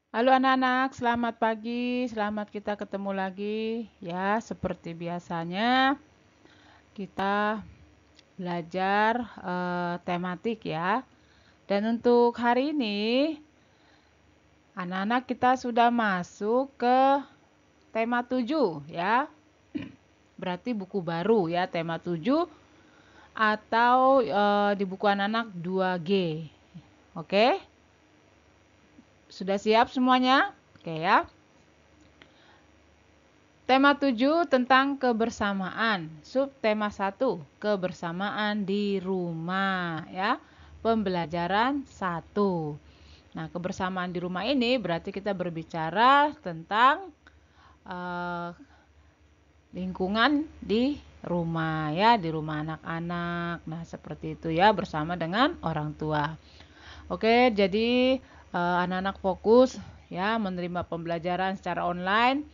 Halo anak-anak, selamat pagi, selamat kita ketemu lagi. Ya, seperti biasanya kita belajar tematik ya. Dan untuk hari ini, anak-anak kita sudah masuk ke tema 7 ya. Berarti buku baru ya, tema 7 atau di buku anak-anak 2G. Oke? Sudah siap semuanya? Oke ya. Tema 7 tentang kebersamaan. Subtema 1, kebersamaan di rumah ya. Pembelajaran 1. Nah, kebersamaan di rumah ini berarti kita berbicara tentang eh, lingkungan di rumah ya, di rumah anak-anak. Nah, seperti itu ya, bersama dengan orang tua. Oke, jadi anak-anak fokus ya menerima pembelajaran secara online.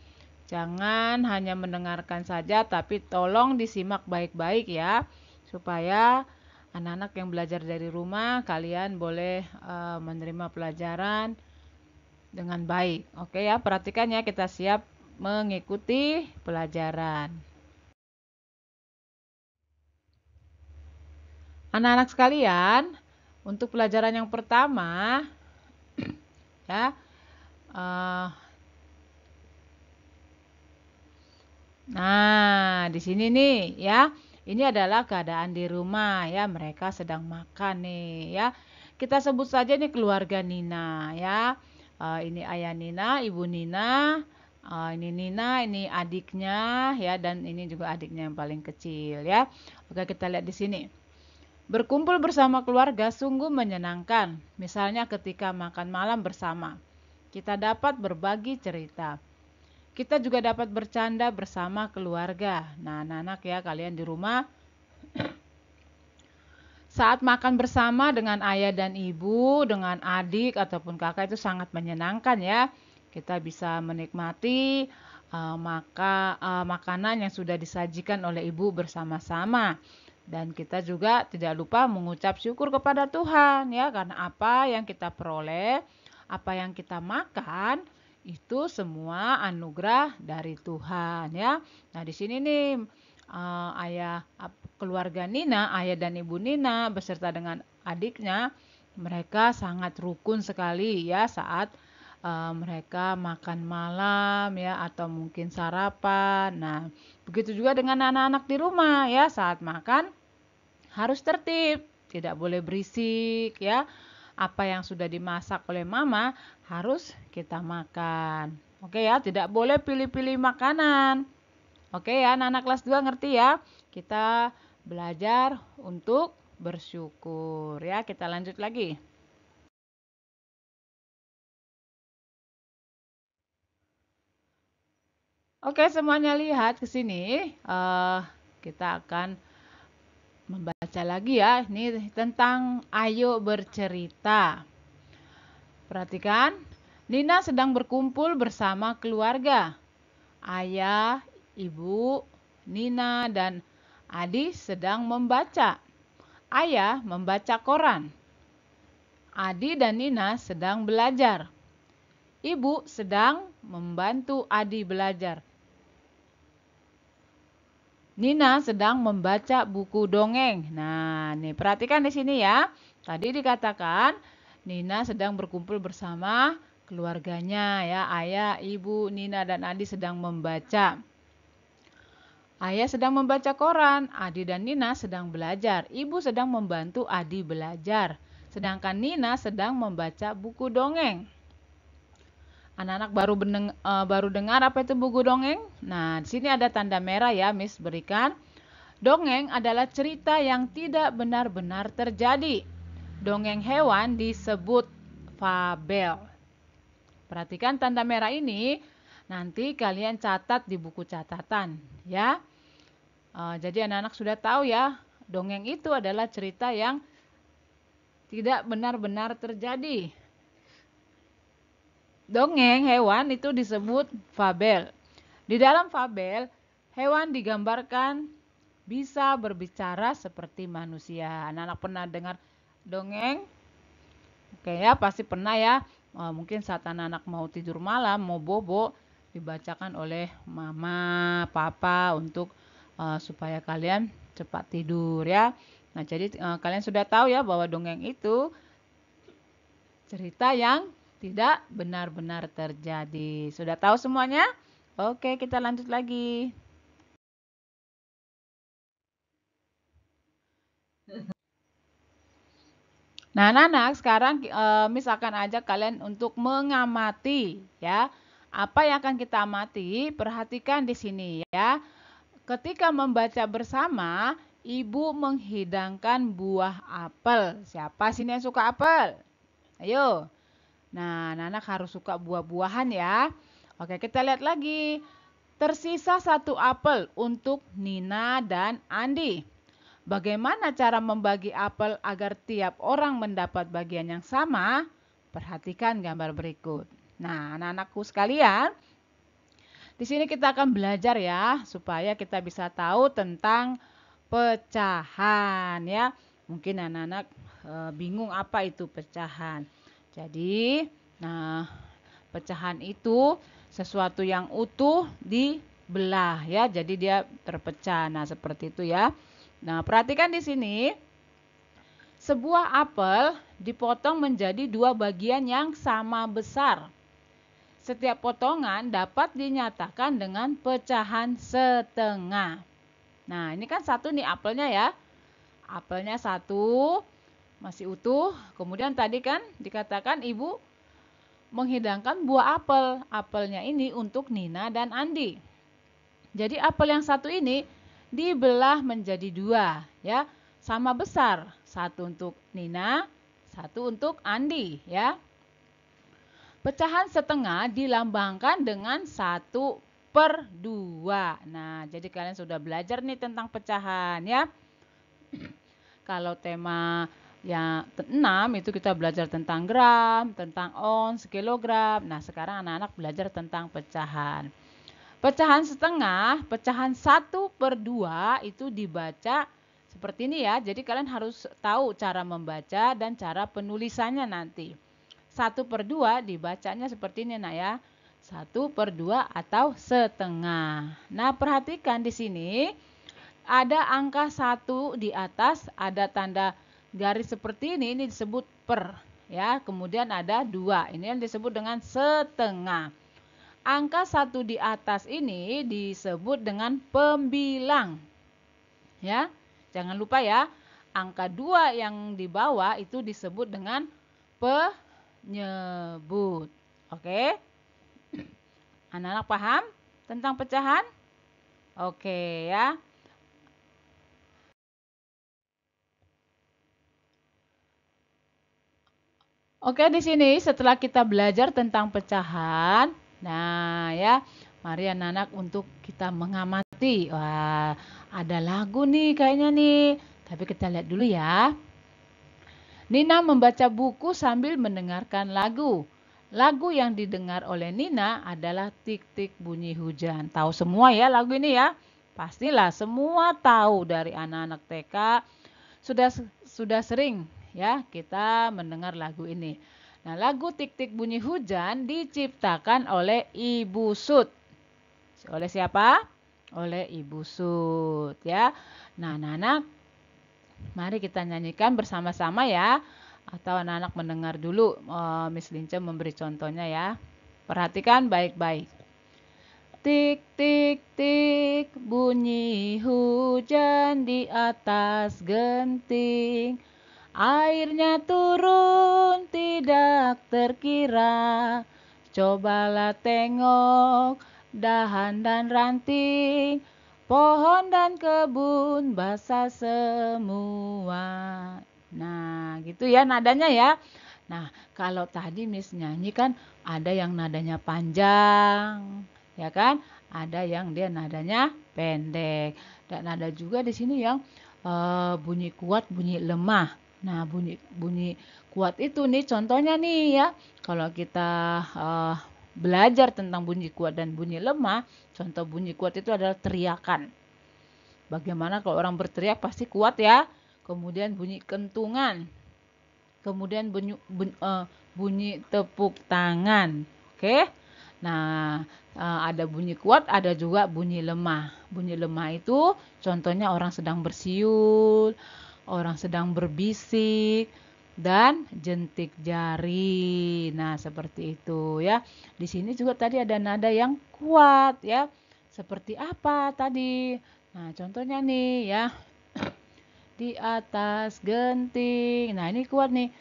Jangan hanya mendengarkan saja, tapi tolong disimak baik-baik ya, supaya anak-anak yang belajar dari rumah, kalian boleh menerima pelajaran dengan baik. Oke ya, perhatikan ya, kita siap mengikuti pelajaran. Anak-anak sekalian, untuk pelajaran yang pertama, ya, eh, nah, di sini nih ya. Ini adalah keadaan di rumah ya. Mereka sedang makan nih ya. Kita sebut saja nih keluarga Nina ya. Ini ayah Nina, ibu Nina. Ini Nina, ini adiknya ya, dan ini juga adiknya yang paling kecil ya. Oke, kita lihat di sini. Berkumpul bersama keluarga sungguh menyenangkan. Misalnya ketika makan malam bersama. Kita dapat berbagi cerita. Kita juga dapat bercanda bersama keluarga. Nah, anak-anak ya, kalian di rumah saat makan bersama dengan ayah dan ibu, dengan adik ataupun kakak itu sangat menyenangkan ya. Kita bisa menikmati makanan yang sudah disajikan oleh ibu bersama-sama. Dan kita juga tidak lupa mengucap syukur kepada Tuhan ya, karena apa yang kita peroleh, apa yang kita makan itu semua anugerah dari Tuhan ya. Nah, di sini nih keluarga Nina, ayah dan ibu Nina beserta dengan adiknya, mereka sangat rukun sekali ya saat mereka makan malam ya, atau mungkin sarapan. Nah, begitu juga dengan anak-anak di rumah ya, saat makan harus tertib, tidak boleh berisik ya. Apa yang sudah dimasak oleh mama harus kita makan. Oke ya, tidak boleh pilih-pilih makanan. Oke ya, anak-anak kelas 2 ngerti ya? Kita belajar untuk bersyukur ya. Kita lanjut lagi. Oke, semuanya lihat ke sini. Kita akan membaca lagi ya. Ini tentang ayo bercerita. Perhatikan, Nina sedang berkumpul bersama keluarga. Ayah, ibu, Nina, dan Adi sedang membaca. Ayah membaca koran. Adi dan Nina sedang belajar. Ibu sedang membantu Adi belajar. Nina sedang membaca buku dongeng. Nah, nih perhatikan di sini ya. Tadi dikatakan Nina sedang berkumpul bersama keluarganya ya. Ayah, ibu, Nina dan Adi sedang membaca. Ayah sedang membaca koran, Adi dan Nina sedang belajar. Ibu sedang membantu Adi belajar. Sedangkan Nina sedang membaca buku dongeng. Anak-anak baru dengar apa itu buku dongeng? Nah, di sini ada tanda merah ya, Miss berikan. Dongeng adalah cerita yang tidak benar-benar terjadi. Dongeng hewan disebut fabel. Perhatikan tanda merah ini, nanti kalian catat di buku catatan ya. Jadi anak-anak sudah tahu ya, dongeng itu adalah cerita yang tidak benar-benar terjadi. Dongeng hewan itu disebut fabel. Di dalam fabel, hewan digambarkan bisa berbicara seperti manusia. Anak-anak pernah dengar dongeng? Oke ya, pasti pernah ya. mungkin saat anak-anak mau tidur malam, mau bobo, dibacakan oleh mama, papa untuk supaya kalian cepat tidur ya. Nah, jadi kalian sudah tahu ya bahwa dongeng itu cerita yang tidak benar-benar terjadi. Sudah tahu semuanya? Oke, kita lanjut lagi. Nah, anak-anak, sekarang Miss akan ajak kalian untuk mengamati ya. Apa yang akan kita amati? Perhatikan di sini ya. Ketika membaca bersama, Ibu menghidangkan buah apel. Siapa sini yang suka apel? Ayo. Nah, anak-anak harus suka buah-buahan ya. Oke, kita lihat lagi. Tersisa satu apel untuk Nina dan Andi. Bagaimana cara membagi apel agar tiap orang mendapat bagian yang sama? Perhatikan gambar berikut. Nah, anak-anakku sekalian, di sini kita akan belajar ya, supaya kita bisa tahu tentang pecahan ya. Mungkin anak-anak bingung apa itu pecahan. Jadi, nah, pecahan itu sesuatu yang utuh dibelah ya, jadi dia terpecah. Nah, seperti itu ya. Nah, perhatikan di sini, sebuah apel dipotong menjadi dua bagian yang sama besar. Setiap potongan dapat dinyatakan dengan pecahan setengah. Nah, ini kan satu nih apelnya ya. Apelnya satu, masih utuh. Kemudian tadi kan dikatakan ibu menghidangkan buah apel. Apelnya ini untuk Nina dan Andi. Jadi apel yang satu ini dibelah menjadi dua ya, sama besar. Satu untuk Nina, satu untuk Andi ya. Pecahan setengah dilambangkan dengan 1/2. Nah, jadi kalian sudah belajar nih tentang pecahan ya. Kalau tema yang 6 itu kita belajar tentang gram, tentang ons, kilogram. Nah, sekarang anak-anak belajar tentang pecahan. Pecahan setengah, pecahan 1/2 itu dibaca seperti ini ya. Jadi kalian harus tahu cara membaca dan cara penulisannya nanti. 1/2 dibacanya seperti ini nak ya. 1/2 atau setengah. Nah, perhatikan di sini ada angka 1 di atas, ada tanda garis seperti ini disebut per ya. Kemudian ada 2. Ini yang disebut dengan setengah. Angka 1 di atas ini disebut dengan pembilang. Ya. Jangan lupa ya. Angka 2 yang di bawah itu disebut dengan penyebut. Oke? Anak-anak paham tentang pecahan? Oke ya. Oke, di sini setelah kita belajar tentang pecahan, nah ya, mari anak-anak untuk kita mengamati. Wah, ada lagu nih kayaknya nih. Tapi kita lihat dulu ya. Nina membaca buku sambil mendengarkan lagu. Lagu yang didengar oleh Nina adalah Tik-Tik Bunyi Hujan. Tahu semua ya lagu ini ya? Pastilah semua tahu dari anak-anak TK sudah sering ya kita mendengar lagu ini. Nah, lagu Tik-Tik Bunyi Hujan diciptakan oleh Ibu Sud. Oleh siapa? Oleh Ibu Sud ya. Nah, anak-anak, mari kita nyanyikan bersama-sama ya. Atau anak-anak mendengar dulu Miss Lince memberi contohnya ya. Perhatikan baik-baik. Tik tik tik bunyi hujan di atas genting. Airnya turun tidak terkira. Cobalah tengok dahan dan ranting. Pohon dan kebun basah semua. Nah, gitu ya nadanya ya. Nah, kalau tadi Miss nyanyi kan ada yang nadanya panjang, ya kan? Ada yang dia nadanya pendek. Dan ada juga di sini yang bunyi kuat, bunyi lemah. Nah, bunyi kuat itu nih contohnya nih ya. Kalau kita belajar tentang bunyi kuat dan bunyi lemah, contoh bunyi kuat itu adalah teriakan. Bagaimana kalau orang berteriak pasti kuat ya. Kemudian bunyi kentungan. kemudian bunyi tepuk tangan. Oke. Nah, ada bunyi kuat, ada juga bunyi lemah. Bunyi lemah itu contohnya orang sedang bersiul, orang sedang berbisik, dan jentik jari. Nah, seperti itu ya. Di sini juga tadi ada nada yang kuat ya. Seperti apa tadi? Nah, contohnya nih ya. Di atas genting. Nah, ini kuat nih.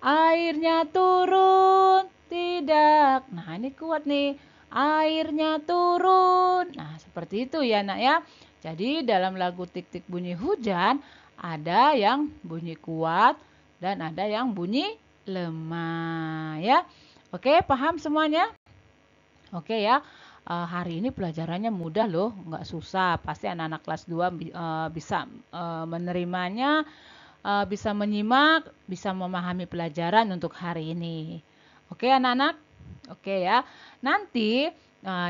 Airnya turun, tidak. Nah, ini kuat nih. Airnya turun. Nah, seperti itu ya, Nak ya. Jadi, dalam lagu Tik-Tik Bunyi Hujan, ada yang bunyi kuat dan ada yang bunyi lemah ya. Oke, paham semuanya? Oke ya. Hari ini pelajarannya mudah loh, nggak susah. Pasti anak-anak kelas 2 bisa menerimanya, bisa menyimak, bisa memahami pelajaran untuk hari ini. Oke anak-anak? Oke ya. Nanti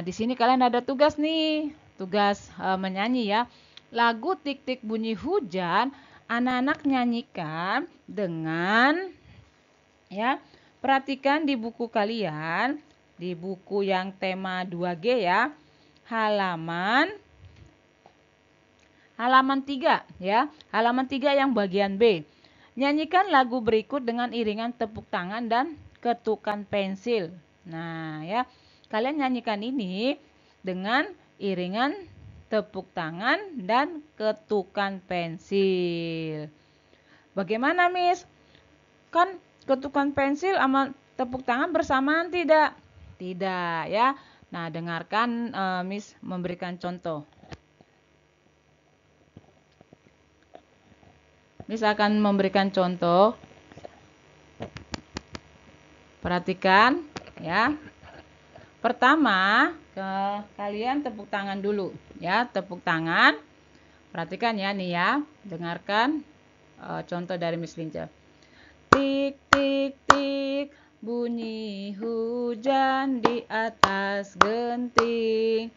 di sini kalian ada tugas nih, tugas menyanyi ya. Lagu Tik-Tik Bunyi Hujan, anak-anak nyanyikan dengan ya. Perhatikan di buku kalian, di buku yang tema 2G ya. Halaman 3 ya. Halaman 3 yang bagian B. Nyanyikan lagu berikut dengan iringan tepuk tangan dan ketukan pensil. Nah, ya. Kalian nyanyikan ini dengan iringan tepuk tangan dan ketukan pensil. Bagaimana, Miss? Kan ketukan pensil sama tepuk tangan bersamaan tidak? Tidak, ya. Nah, dengarkan Miss memberikan contoh. Miss akan memberikan contoh. Perhatikan ya. Pertama, kalian tepuk tangan dulu ya, tepuk tangan. Perhatikan ya nih ya. Dengarkan contoh dari Miss Linca. Tik tik tik bunyi hujan di atas genting.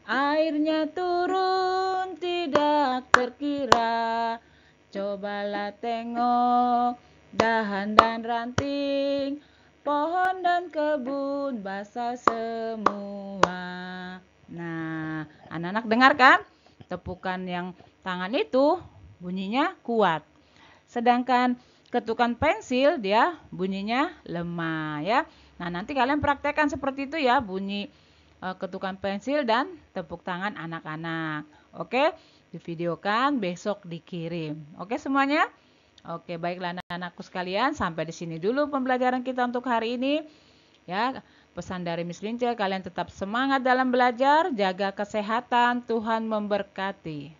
Airnya turun tidak terkira. Cobalah tengok dahan dan ranting, pohon dan kebun basah semua. Nah, anak-anak dengarkan, tepukan yang tangan itu bunyinya kuat. Sedangkan ketukan pensil dia bunyinya lemah ya. Nah, nanti kalian praktekkan seperti itu ya, bunyi ketukan pensil dan tepuk tangan anak-anak. Oke? Divideokan, besok dikirim. Oke semuanya? Oke, baiklah anak-anakku sekalian, sampai di sini dulu pembelajaran kita untuk hari ini. Ya, pesan dari Miss Linca, kalian tetap semangat dalam belajar, jaga kesehatan, Tuhan memberkati.